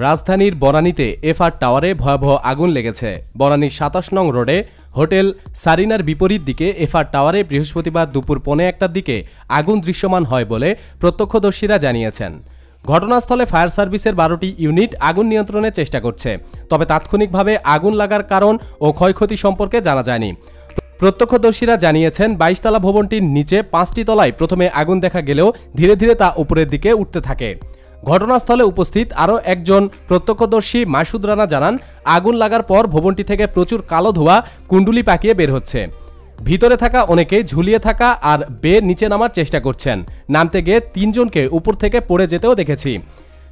রাজধানীর বনানীতে এফআর টাওয়ারে ভয়াবহ আগুন লেগেছে। বনানীর ২৭ নং রোডে হোটেল সারিনার বিপরীত দিকে এফআর টাওয়ারে বৃহস্পতিবার দুপুর ১:১টার দিকে আগুন দৃশ্যমান হয় বলে প্রত্যক্ষদর্শীরা জানিয়েছেন। ঘটনাস্থলে ফায়ার সার্ভিসের ১২টি ইউনিট আগুন নিয়ন্ত্রণের চেষ্টা করছে, তবে তাৎক্ষণিকভাবে আগুন লাগার কারণ ও ক্ষয়ক্ষতি সম্পর্কে জানা যায়নি। প্রত্যক্ষদর্শীরা জানিয়েছেন ২২ তলা ভবনটির নিচে ৫টি তলায় প্রথমে আগুন দেখা গেলেও ধীরে ধীরে তা উপরের দিকে উঠতে থাকে। ঘটনাস্থলে উপস্থিত আরও একজন প্রত্যক্ষদর্শী মাসুদ রানা জানান, আগুন লাগার পর ভবনটি থেকে প্রচুর কালো ধোঁয়া কুণ্ডুলি পাকিয়ে বের হচ্ছে। ভিতরে থাকা অনেকেই ঝুলিয়ে থাকা আর বেয়ে নিচে নামার চেষ্টা করছেন। নামতে গিয়ে ৩ জনকে উপর থেকে পড়ে যেতেও দেখেছি।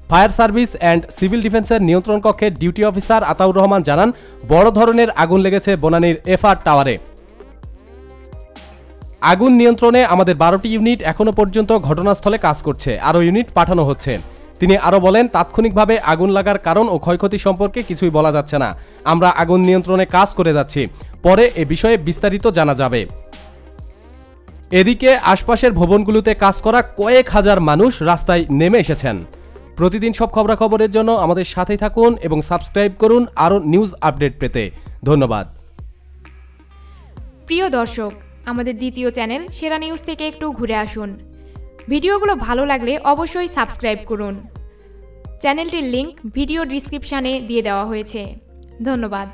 ফায়ার সার্ভিস অ্যান্ড সিভিল ডিফেন্সের নিয়ন্ত্রণ কক্ষের ডিউটি অফিসার আতাউর রহমান জানান, বড় ধরনের আগুন লেগেছে বনানীর এফআর টাওয়ারে। আগুন নিয়ন্ত্রণে আমাদের ১২টি ইউনিট এখনো পর্যন্ত ঘটনাস্থলে কাজ করছে, আরও ইউনিট পাঠানো হচ্ছে। তিনি আরও বলেন, তাৎক্ষণিকভাবে আগুন লাগার কারণ ও ক্ষয়ক্ষতি সম্পর্কে কিছুই বলা যাচ্ছে না। আমরা আগুন নিয়ন্ত্রণে কাজ করে যাচ্ছি, পরে এ বিষয়ে বিস্তারিত জানা যাবে। এদিকে আশপাশের ভবনগুলোতে কাজ করা কয়েক হাজার মানুষ রাস্তায় নেমে এসেছেন। প্রতিদিন সব খবরাখবরের জন্য আমাদের সাথেই থাকুন এবং সাবস্ক্রাইব করুন আরও নিউজ আপডেট পেতে। ধন্যবাদ। প্রিয় দর্শক, আমাদের দ্বিতীয় চ্যানেল সেরা নিউজ থেকে একটু ঘুরে আসুন। ভিডিওগুলো ভালো লাগলে অবশ্যই সাবস্ক্রাইব করুন। চ্যানেলটির লিংক ভিডিও ডিসক্রিপশানে দিয়ে দেওয়া হয়েছে। ধন্যবাদ।